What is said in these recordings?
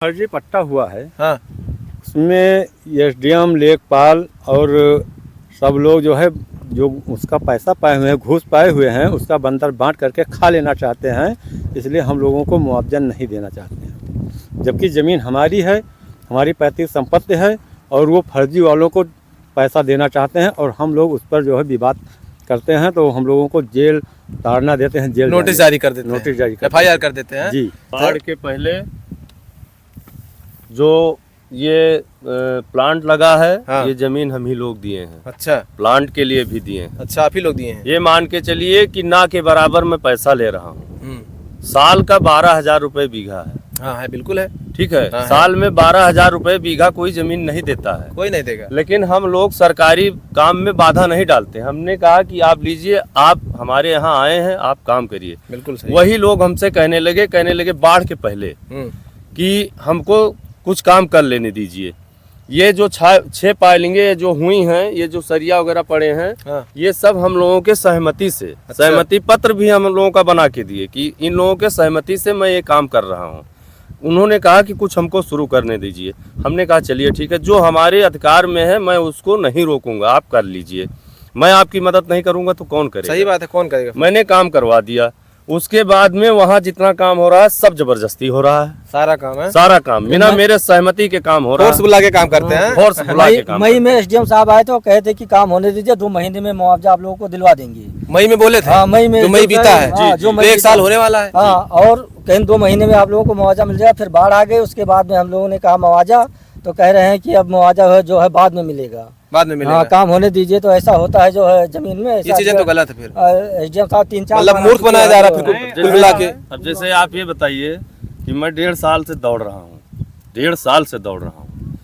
फर्जी पट्टा हुआ है। हाँ। उसमें एसडीएम, लेखपाल और सब लोग जो है जो उसका पैसा पाए हुए हैं, घूस पाए हुए हैं, उसका बंदर बांट करके खा लेना चाहते हैं। इसलिए हम लोगों को मुआवजा नहीं देना चाहते हैं, जबकि ज़मीन हमारी है, हमारी पैतृक संपत्ति है और वो फर्जी वालों को पैसा देना चाहते हैं और हम लोग उस पर जो है विवाद करते हैं तो हम लोगों को जेल ताड़ना देते हैं, जेल नोटिस जारी कर देते हैं, नोटिस जारी FIR कर देते हैं। जी। बाढ़ के पहले जो ये प्लांट लगा है, हाँ। ये जमीन हम ही लोग दिए हैं। अच्छा, प्लांट के लिए भी दिए हैं। अच्छा, आप ही लोग दिए हैं। ये मान के चलिए कि ना के बराबर मैं पैसा ले रहा हूँ। साल का 12,000 रुपए बीघा है। हाँ है, बिल्कुल है। ठीक है, हाँ, साल में 12,000 रुपए बीघा कोई जमीन नहीं देता है, कोई नहीं देगा। लेकिन हम लोग सरकारी काम में बाधा नहीं डालते। हमने कहा कि आप लीजिए, आप हमारे यहाँ आए हैं, आप काम करिए। बिल्कुल सही। वही लोग हमसे कहने लगे बाढ़ के पहले कि हमको कुछ काम कर लेने दीजिए। ये जो 6 पाइलिंगे जो हुई हैं, ये जो सरिया वगैरह पड़े हैं, हाँ। ये सब हम लोगों के सहमति से, अच्छा। सहमति पत्र भी हम लोगों का बना के दिए कि इन लोगों के सहमति से मैं ये काम कर रहा हूँ। उन्होंने कहा कि कुछ हमको शुरू करने दीजिए। हमने कहा चलिए ठीक है, जो हमारे अधिकार में है मैं उसको नहीं रोकूंगा, आप कर लीजिए। मैं आपकी मदद नहीं करूंगा तो कौन करेगा? सही बात है, कौन करेगा? मैंने काम करवा दिया। उसके बाद में वहाँ जितना काम हो रहा है सब जबरदस्ती हो रहा है। सारा काम है, सारा काम बिना मेरे सहमति के काम हो रहा है। फोर्स बुला के काम करते हैं। फोर्स बुला के काम मई में एसडीएम साहब आए तो कहे थे कि काम होने दीजिए, 2 महीने में मुआवजा आप लोगों को दिलवा देंगे। मई में बोले थे। हाँ, मई में जो मई बीता है, हाँ, जो तो 1 साल होने वाला है। हाँ, और कहीं 2 महीने में आप लोगों को मुआवजा मिल जाएगा। फिर बाढ़ आ गई, उसके बाद में हम लोगों ने कहा मुआवजा, तो कह रहे हैं कि अब मुआवजा जो है बाद में मिलेगा, बाद में मिलेगा। हाँ, काम होने दीजिए। तो ऐसा होता है जो है जमीन में, ये चीजें तो गलत है। फिर एसडीएम साहब 3-4 मतलब मूर्ख बनाया जा रहा है फिर नहीं, कुल मिला के। अब जैसे आप ये बताइए कि मैं 1.5 साल से दौड़ रहा हूँ, 1.5 साल से दौड़ रहा हूँ।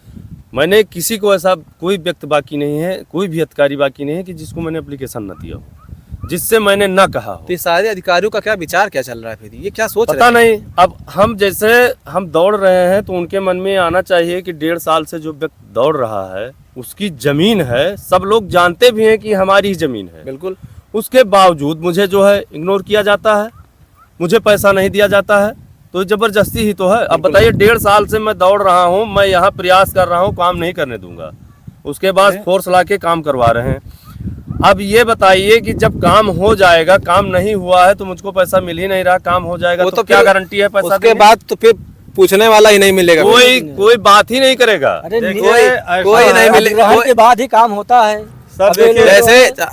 मैंने किसी को ऐसा कोई व्यक्ति बाकी नहीं है, कोई भी अधिकारी बाकी नहीं है कि जिसको मैंने एप्लीकेशन न दिया हो, जिससे मैंने न कहा हो। तो ये सारे अधिकारियों का क्या विचार, क्या चल रहा है? फिर ये क्या सोच पता रहे हैं? नहीं। अब हम जैसे हम दौड़ रहे हैं तो उनके मन में आना चाहिए कि 1.5 साल से जो व्यक्ति दौड़ रहा है उसकी जमीन है, सब लोग जानते भी हैं कि हमारी ही जमीन है। बिल्कुल। उसके बावजूद मुझे जो है इग्नोर किया जाता है, मुझे पैसा नहीं दिया जाता है, तो जबरदस्ती ही तो है। अब बताइए, 1.5 साल से मैं दौड़ रहा हूँ, मैं यहाँ प्रयास कर रहा हूँ, काम नहीं करने दूंगा। उसके बाद फोर्स ला के काम करवा रहे हैं। अब ये बताइए कि जब काम हो जाएगा, काम नहीं हुआ है तो मुझको पैसा मिल ही नहीं रहा, काम हो जाएगा वो तो क्या गारंटी है पैसा उसके बाद तो फिर पूछने वाला ही नहीं मिलेगा। कोई बात ही नहीं करेगा। अरे कोई नहीं मिलेगा। के बाद ही काम होता है।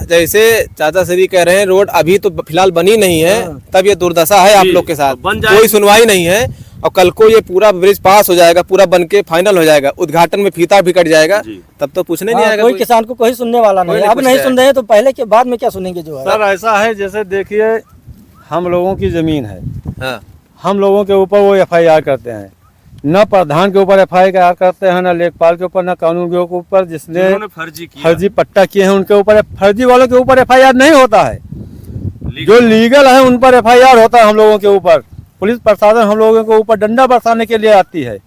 जैसे चाचा श्री कह रहे हैं, रोड अभी तो फिलहाल बनी नहीं है, तब ये दुर्दशा है आप लोग के साथ। कोई सुनवाई नहीं है और कल को ये पूरा ब्रिज पास हो जाएगा, पूरा बन के फाइनल हो जाएगा, उद्घाटन में फीता भी कट जाएगा, तब तो पूछने नहीं आएगा कोई किसान को कोई सुनने वाला नहीं। अब नहीं सुन रहे हैं तो पहले के बाद में क्या सुनेंगे? जो है सर ऐसा है, जैसे देखिए हम लोगों की जमीन है, हाँ। हम लोगों के ऊपर वो FIR करते हैं, न प्रधान के ऊपर FIR करते हैं, न लेखपाल के ऊपर, न कानून के ऊपर। जिसने फर्जी पट्टा किए हैं उनके ऊपर, फर्जी वालों के ऊपर FIR नहीं होता है। जो लीगल है उन पर FIR होता है हम लोगों के ऊपर। पुलिस प्रशासन हम लोगों के ऊपर डंडा बरसाने के लिए आती है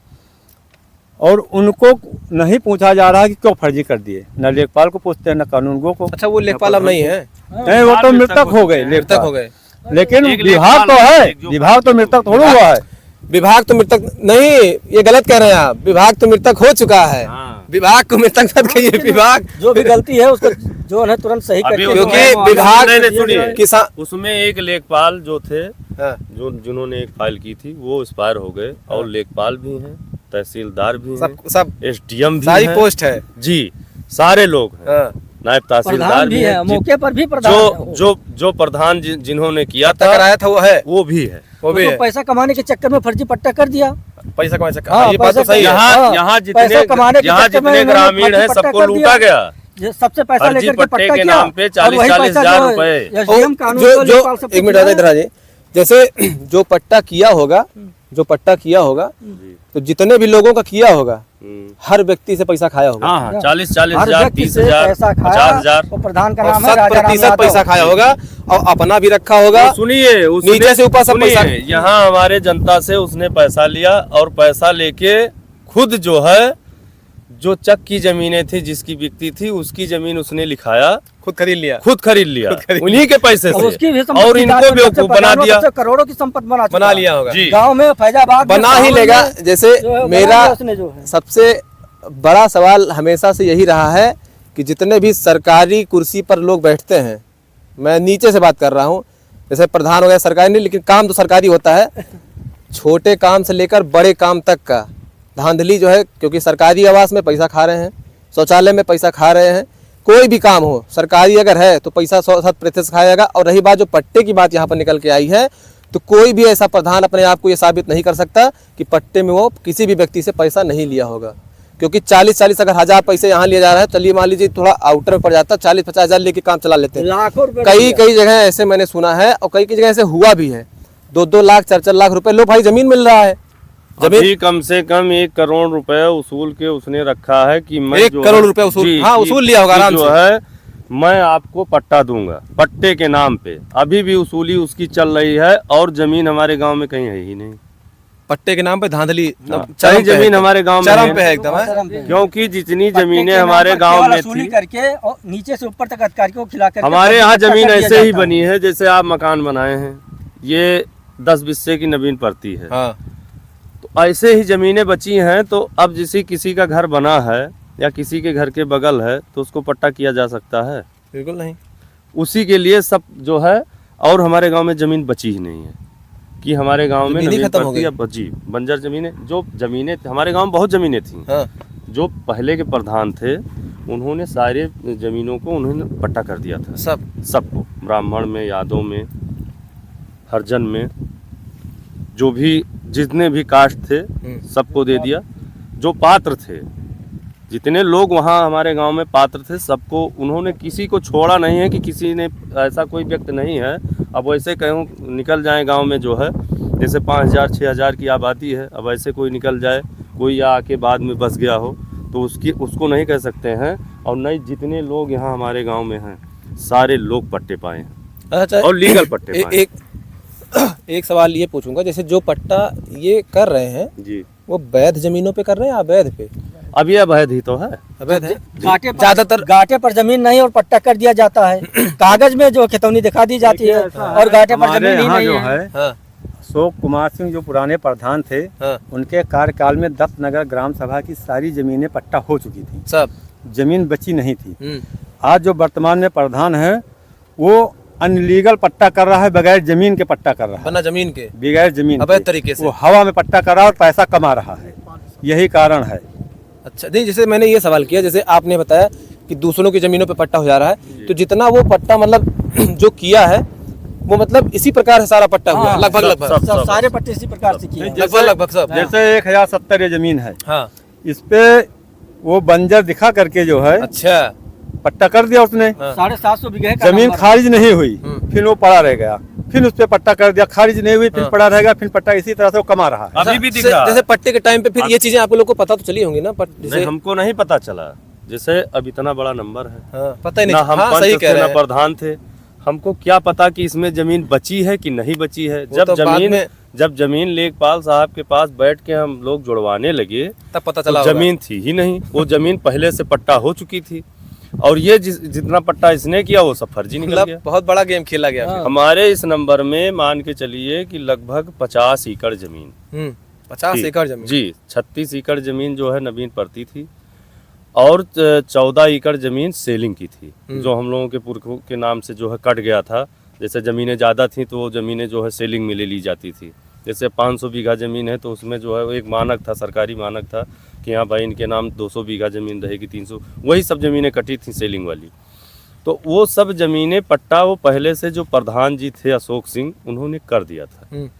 और उनको नहीं पूछा जा रहा कि क्यों फर्जी कर दिए। न लेखपाल को पूछते हैं, न कानून को। अच्छा, वो लेखपाल अब नहीं है? नहीं, वो तो मृतक हो गए, मृतक हो गए। लेकिन विभाग तो है, विभाग तो मृतक थोड़ा हुआ है। विभाग तो मृतक नहीं, ये गलत कह रहे हैं आप। विभाग तो मृतक हो चुका है। विभाग को मृतक मत कहिए। विभाग जो भी गलती है उसको जो है तुरंत सही करके, क्योंकि विभाग सुनिए, किसान उसमें एक लेखपाल जो थे, जिन्होंने एक फाइल की थी, वो एक्सपायर हो गए। और लेखपाल भी हैं, तहसीलदार भी हैं, सब SDM भी सारी हैं। पोस्ट है जी, सारे लोग हैं। नायब तहसीलदार भी है, मौके पर भी प्रधान जो प्रधान जिन्होंने किया था, कराया था, वो है, वो भी है। वो भी है। पैसा कमाने के चक्कर में फर्जी पट्टा कर दिया। पैसा कमाने के हाँ, ये बात तो सही है। यहाँ जितने ग्रामीण है सबको लूटा गया। सबसे पैसा फर्जी लेकर के पट्टे पट्टा के किया नाम पे 40-40 हजार रुपए। जो एक मिनट इधर आ जाइए। जैसे जो पट्टा किया होगा, तो जितने भी लोगों का किया होगा, हर व्यक्ति से पैसा खाया होगा। हाँ, 40-40 हजार, 30,000, 50,000। प्रधान का नाम है 100% पैसा खाया होगा और अपना भी रखा होगा। सुनिए, नीचे से ऊपर सब पैसा। यहाँ हमारे जनता से उसने पैसा लिया और पैसा लेके खुद जो है जो चक की जमीनें थी, जिसकी बिकती थी, उसकी जमीन उसने लिखाया, खुद खरीद लिया। उन्हीं के पैसे अब से, उसकी भी और संपत्ति इनको दान में बेवकूफ बना प्रधानों दिया। से करोड़ों की संपत्ति बना लिया होगा। जी। गांव में फैजाबाद में बना ही सावन लेगा। में जैसे जो है बना मेरा लिया उसने जो है। सबसे बड़ा सवाल हमेशा से यही रहा है कि जितने भी सरकारी कुर्सी पर लोग बैठते हैं, मैं नीचे से बात कर रहा हूँ, जैसे प्रधान हो गया, सरकारी नहीं, लेकिन काम तो सरकारी होता है, छोटे काम से लेकर बड़े काम तक का धांधली जो है, क्योंकि सरकारी आवास में पैसा खा रहे हैं, शौचालय में पैसा खा रहे हैं, कोई भी काम हो सरकारी अगर है तो पैसा 100% खाएगा। और रही बात जो पट्टे की बात यहाँ पर निकल के आई है, तो कोई भी ऐसा प्रधान अपने आप को ये साबित नहीं कर सकता कि पट्टे में वो किसी भी व्यक्ति से पैसा नहीं लिया होगा, क्योंकि 40 अगर 1000 पैसे यहाँ लिया जा रहा है, चलिए मान लीजिए थोड़ा आउटर में पड़ जाता है, 40-50 हज़ार लेके काम चला लेते हैं। लाखों रुपए कई जगह ऐसे मैंने सुना है, और कई जगह ऐसे हुआ भी है, 2-2 लाख 4-4 लाख रुपए लो भाई जमीन मिल रहा है। अभी कम से कम 1 करोड़ रुपए उसूल के उसने रखा है कि मैं 1 करोड़ रुपए उसूल, जी, हाँ, उसूल लिया होगा आराम जो है मैं आपको पट्टा दूंगा पट्टे के नाम पे। अभी भी उसूली उसकी चल रही है, और जमीन हमारे गांव में कहीं है ही नहीं। पट्टे के नाम पे धांधली कहीं जमीन हमारे गांव में चरम पे है एकदम है। चरम पे। क्योंकि जितनी पट्टे जमीनें के नाम हमारे पर गांव केवल में वसूली थी, करके और नीचे से ऊपर तक अधिकारियों को खिला करके हमारे यहाँ पट्टा जमीन कर दिया ऐसे ही जाता बनी है जैसे आप मकान बनाए हैं, ये 10 बिस्से की नवीन पड़ती है। हाँ। तो ऐसे ही जमीनें बची हैं, तो अब जैसे किसी का घर बना है या किसी के घर के बगल है, तो उसको पट्टा किया जा सकता है? बिल्कुल नहीं। उसी के लिए सब जो है, और हमारे गांव में जमीन बची ही नहीं है कि हमारे गांव में जमीनें नवीन खत्म हो पड़ती गई। या बची बंजर जमीनें, जो जमीनें हमारे गांव में बहुत जमीनें थी, हाँ। जो पहले के प्रधान थे उन्होंने सारे जमीनों को उन्होंने पट्टा कर दिया था, सबको, ब्राह्मण में, यादव में, हरिजन में, जो भी जितने भी कास्ट थे सबको दे दिया। जो पात्र थे, जितने लोग वहाँ हमारे गांव में पात्र थे, सबको उन्होंने, किसी को छोड़ा नहीं है कि किसी ने, ऐसा कोई व्यक्ति नहीं है। अब वैसे कहूँ निकल जाए गांव में जो है, जैसे 5000-6000 की आबादी है, अब ऐसे कोई निकल जाए, कोई आके बाद में बस गया हो, तो उसको नहीं कह सकते हैं। और नहीं, जितने लोग यहाँ हमारे गाँव में हैं सारे लोग पट्टे पाए हैं, अच्छा, और लीगल पट्टे पाए। एक सवाल ये पूछूंगा, जैसे जो पट्टा ये कर रहे हैं जी, वो वैध जमीनों पे कर रहे हैं या अवैध पे? अब ये अवैध ही तो है। अवैध है ज्यादातर घाटे पर जमीन नहीं और पट्टा कर दिया जाता है। कागज में जो खितौनी दिखा दी जाती है और घाटे पर हमारे जमीन ही यहाँ नहीं जो है। है हाँ। अशोक कुमार सिंह जो पुराने प्रधान थे, हाँ। उनके कार्यकाल में 10 नगर ग्राम सभा की सारी जमीनें पट्टा हो चुकी थी, सब जमीन बची नहीं थी। आज जो वर्तमान में प्रधान है, वो अनलीगल पट्टा कर रहा है, बगैर जमीन के पट्टा कर रहा है, बना जमीन के बगैर जमीन अवैध के। तरीके से वो हवा में पट्टा कर रहा है और पैसा कमा रहा है, यही कारण है। अच्छा, नहीं, जैसे मैंने ये सवाल किया, जैसे आपने बताया कि दूसरों की जमीनों पे पट्टा हो जा रहा है, तो जितना वो पट्टा मतलब जो किया है, वो मतलब इसी प्रकार से सारा पट्टा हुआ है, लगभग सब सारे पट्टे इसी प्रकार से किए हैं। लगभग सब। जैसे 1070 ये जमीन है, हाँ। इस पे वो बंजर दिखा करके जो है अच्छा, पट्टा कर दिया उसने। 750 बीघे का जमीन नंबर। खारिज नहीं हुई, फिर वो पड़ा रह गया, फिर उस पे पट्टा कर दिया, खारिज नहीं हुई, फिर पड़ा रह गया, फिर पट्टा, इसी तरह से वो कमा रहा है। अभी भी दिख रहा है। जैसे पट्टे के टाइम पे फिर ये चीजें आप लोग को पता तो चली होंगी ना, नहीं, हमको नहीं पता चला, जैसे अब इतना बड़ा नंबर है, हाँ, पता ही ना नहीं। हम हाँ, पंच सही कह थे रहे ना हैं। प्रधान थे, हमको क्या पता कि इसमें जमीन बची है कि नहीं बची है। वो तो बाद में- जब जमीन लेखपाल साहब के पास बैठ के हम लोग जुड़वाने लगे, तब पता तो चला होगा। जमीन थी ही नहीं, वो जमीन पहले से पट्टा हो चुकी थी, और ये जितना पट्टा इसने किया वो सब फर्जी निकल मतलब गया। बहुत बड़ा गेम खेला गया फिर। हमारे इस नंबर में मान के चलिए कि लगभग 50 एकड़ जमीन 50 एकड़ जमीन जी, 36 एकड़ जमीन जो है नवीन पड़ती थी, और 14 एकड़ जमीन सेलिंग की थी, जो हम लोगों के पुरखों के नाम से जो है कट गया था। जैसे ज़मीनें ज़्यादा थी तो वो ज़मीनें जो है सेलिंग में ले ली जाती थी। जैसे 500 बीघा ज़मीन है तो उसमें जो है एक मानक था, सरकारी मानक था कि हाँ भाई इनके नाम 200 बीघा ज़मीन रहेगी, 300, वही सब ज़मीनें कटी थी सेलिंग वाली। तो वो सब ज़मीनें पट्टा वो पहले से जो प्रधान जी थे अशोक सिंह, उन्होंने कर दिया था।